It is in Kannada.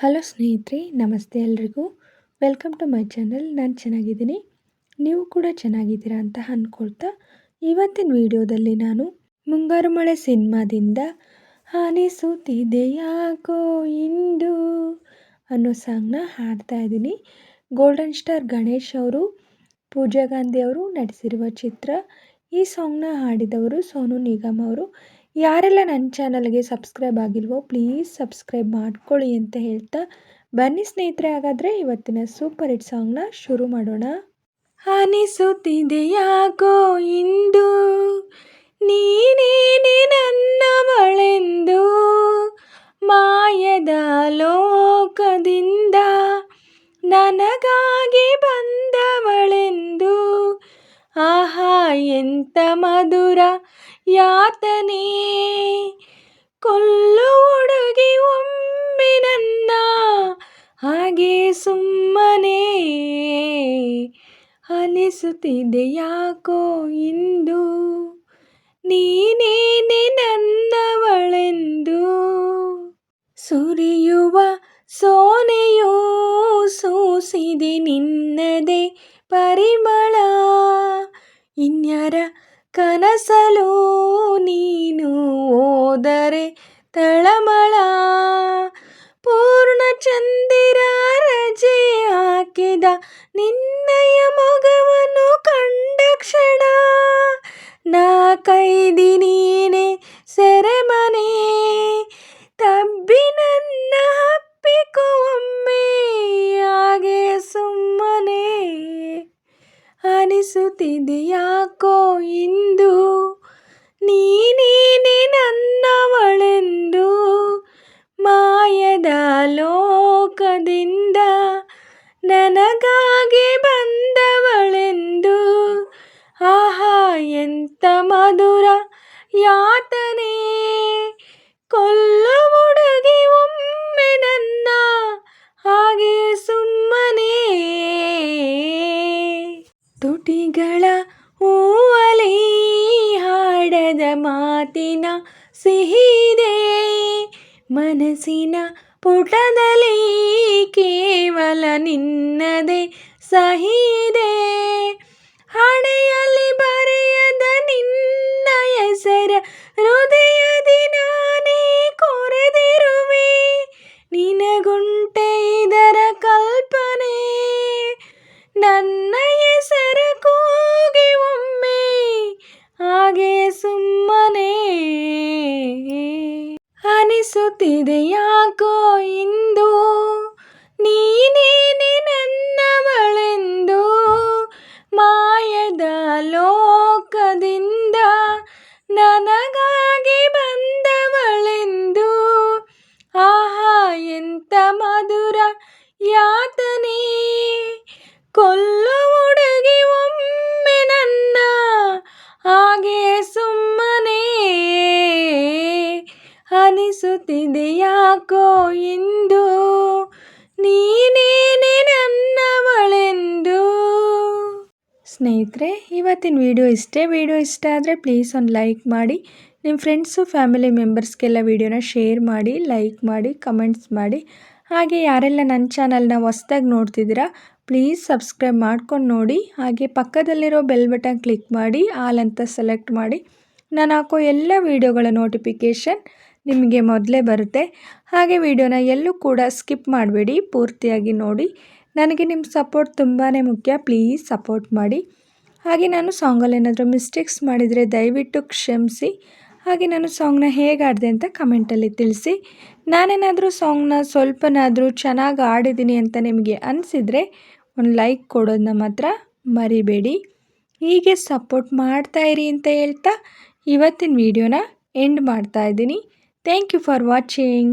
ಹಲೋ ಸ್ನೇಹಿತರೆ, ನಮಸ್ತೆ ಎಲ್ರಿಗೂ. Welcome to my channel. ನಾನು ಚೆನ್ನಾಗಿದ್ದೀನಿ, ನೀವು ಕೂಡ ಚೆನ್ನಾಗಿದ್ದೀರಾ ಅಂತ ಅಂದ್ಕೊಳ್ತಾ ಇವತ್ತಿನ ವಿಡಿಯೋದಲ್ಲಿ ನಾನು ಮುಂಗಾರು ಮಳೆ ಸಿನಿಮಾದಿಂದ ಅನಿಸುತ್ತಿದೆ ಯಾಕೋ ಇಂದು ಅನ್ನೋ ಸಾಂಗ್ನ ಹಾಡ್ತಾ ಇದ್ದೀನಿ. ಗೋಲ್ಡನ್ ಸ್ಟಾರ್ ಗಣೇಶ್ ಅವರು, ಪೂಜಾ ಗಾಂಧಿ ಅವರು ನಟಿಸಿರುವ ಚಿತ್ರ. ಈ ಸಾಂಗ್ನ ಹಾಡಿದವರು ಸೋನು ನಿಗಮ್ ಅವರು. ಯಾರೆಲ್ಲ ನನ್ನ ಚಾನಲ್ಗೆ ಸಬ್ಸ್ಕ್ರೈಬ್ ಆಗಿಲ್ವೋ ಪ್ಲೀಸ್ ಸಬ್ಸ್ಕ್ರೈಬ್ ಮಾಡ್ಕೊಳ್ಳಿ ಅಂತ ಹೇಳ್ತಾ ಬನ್ನಿ ಸ್ನೇಹಿತರೆ, ಹಾಗಾದರೆ ಇವತ್ತಿನ ಸೂಪರ್ ಹಿಟ್ ಸಾಂಗ್ನ ಶುರು ಮಾಡೋಣ. ಅನಿಸುತ್ತಿದೆ ಯಾಕೋ ಇಂದು ನೀನೇನೆ ನನ್ನವಳೆಂದು, ಮಾಯದ ಲೋಕದಿಂದ ನನಗಾಗಿ ಬಂದವಳೆಂದು, ಆಹಾ ಎಂತ ಮಧುರ ಯಾತನೆ, ಕೊಲ್ಲು ಹುಡುಗಿ ಒಮ್ಮೆ ನನ್ನ ಹಾಗೆ ಸುಮ್ಮನೆ, ಅನಿಸುತ್ತಿದೆ ಯಾಕೋ ಇಂದು ನೀನೇನೆ ನನ್ನವಳೆಂದು. ಸುರಿಯುವ ಸೋನೆಯೋ ಸೂಸಿದೆ ನಿನ್ನದೇ ಪರಿಮಳ, ಇನ್ಯಾರ ಕನಸಲು ನೀನು ಹೋದರೆ ತಳಮಳ, ಪೂರ್ಣ ಚಂದಿರ ರಜೆ ಹಾಕಿದ ನಿನ್ನಯ ಮೊಗವನ್ನು ಕಂಡ ಕ್ಷಣ, ನಾ ಕೈದಿ ನೀನೆ ಸೆರೆಮನೆ, ತಬ್ಬಿ ನನ್ನ ಹಪ್ಪಿಕೊ ಒಮ್ಮೆ ಹಾಗೆ ಸುಮ್ಮನೆ, ಅನಿಸುತ್ತಿದೆ ಯಾಕೋ ಇಂದು ನೀನೇನೆ ನನ್ನವಳೆಂದು, ಮಾಯದ ಲೋಕದಿಂದ ನನಗಾಗಿ ಬಂದವಳೆಂದು, ಆಹಾ ಎಂತ ಮಧುರ ಯಾತನೆ, ಕೊಲ್ಲು ಹುಡುಗಿ ಒಮ್ಮೆ ನನ್ನ ಹಾಗೆ ಸುಮ್ಮನೆ, ತುಟಿಗಳ ಹೂವಲಿ ಹಾಡದ ಮಾತಿನ ಸಿಹಿದೆ, ಮನಸ್ಸಿನ ಪುಟದಲ್ಲಿ ಕೇವಲ ನಿನ್ನದೇ ಸಹಿದೆ, ಹಣೆಯಲ್ಲಿ ಬರೆಯದ ನಿನ್ನ ಹೆಸರ ಹೃದಯದಿ ನಾನೇ ಕೊರೆದಿರುವೆ, ನಿನಗುಂಟೆ ಇದರ ಕಲ್ಪನೆ, ನನ್ನ ಹೆಸರ ಕೂಗಿ ಒಮ್ಮೆ ಹಾಗೆ ಸುಮ್ಮನೆ, ಅನಿಸುತ್ತಿದೆ ಯಾಕೋ ಇಂದು ನೀನೇನೆ ನನ್ನವಳೆಂದು, ಮಾಯದ ಲೋಕದಿಂದ ನನಗಾಗಿ ಬಂದವಳೆಂದು, ಆಹಾ ಎಂತ ಮಧುರ ಯಾತನೆ, ಕೊಲ್ಲು ಹುಡುಗಿ ಒಮ್ಮೆ ನನ್ನ ಹಾಗೆ ಸುಮ್ಮನೆ, ಅನಿಸುತ್ತಿದೆ ಯಾಕೋ ಇಂದು ನೀನೇನೆ ನನ್ನವಳೆಂದು. ಸ್ನೇಹಿತರೆ, ಇವತ್ತಿನ ವಿಡಿಯೋ ಇಷ್ಟೇ. ವಿಡಿಯೋ ಇಷ್ಟ ಆದರೆ ಪ್ಲೀಸ್ ಒಂದು ಲೈಕ್ ಮಾಡಿ, ನಿಮ್ಮ ಫ್ರೆಂಡ್ಸು ಫ್ಯಾಮಿಲಿ ಮೆಂಬರ್ಸ್ಗೆಲ್ಲ ವಿಡಿಯೋನ ಶೇರ್ ಮಾಡಿ, ಲೈಕ್ ಮಾಡಿ, ಕಮೆಂಟ್ಸ್ ಮಾಡಿ. ಹಾಗೆ ಯಾರೆಲ್ಲ ನನ್ನ ಚಾನಲ್ನ ಹೊಸ್ದಾಗಿ ನೋಡ್ತಿದ್ದೀರಾ ಪ್ಲೀಸ್ ಸಬ್ಸ್ಕ್ರೈಬ್ ಮಾಡ್ಕೊಂಡು ನೋಡಿ. ಹಾಗೆ ಪಕ್ಕದಲ್ಲಿರೋ ಬೆಲ್ ಬಟನ್ ಕ್ಲಿಕ್ ಮಾಡಿ ಆಲ್ ಅಂತ ಸೆಲೆಕ್ಟ್ ಮಾಡಿ, ನಾನು ಹಾಕೋ ಎಲ್ಲ ವಿಡಿಯೋಗಳ ನೋಟಿಫಿಕೇಷನ್ ನಿಮಗೆ ಮೊದಲೇ ಬರುತ್ತೆ. ಹಾಗೆ ವಿಡಿಯೋನ ಎಲ್ಲೂ ಕೂಡ ಸ್ಕಿಪ್ ಮಾಡಬೇಡಿ, ಪೂರ್ತಿಯಾಗಿ ನೋಡಿ. ನನಗೆ ನಿಮ್ಮ ಸಪೋರ್ಟ್ ತುಂಬಾ ಮುಖ್ಯ, ಪ್ಲೀಸ್ ಸಪೋರ್ಟ್ ಮಾಡಿ. ಹಾಗೆ ನಾನು ಸಾಂಗಲ್ಲಿ ಏನಾದರೂ ಮಿಸ್ಟೇಕ್ಸ್ ಮಾಡಿದರೆ ದಯವಿಟ್ಟು ಕ್ಷಮಿಸಿ. ಹಾಗೆ ನಾನು ಸಾಂಗ್ನ ಹೇಗೆ ಆಡಿದೆ ಅಂತ ಕಮೆಂಟಲ್ಲಿ ತಿಳಿಸಿ. ನಾನೇನಾದರೂ ಸಾಂಗ್ನ ಸ್ವಲ್ಪನಾದರೂ ಚೆನ್ನಾಗಿ ಆಡಿದ್ದೀನಿ ಅಂತ ನಿಮಗೆ ಅನಿಸಿದರೆ ಒಂದು ಲೈಕ್ ಕೊಡೋದನ್ನ ಮಾತ್ರ ಮರಿಬೇಡಿ. ಹೀಗೆ ಸಪೋರ್ಟ್ ಮಾಡ್ತಾಯಿರಿ ಅಂತ ಹೇಳ್ತಾ ಇವತ್ತಿನ ವಿಡಿಯೋನ ಎಂಡ್ ಮಾಡ್ತಾಯಿದ್ದೀನಿ. Thank you for watching.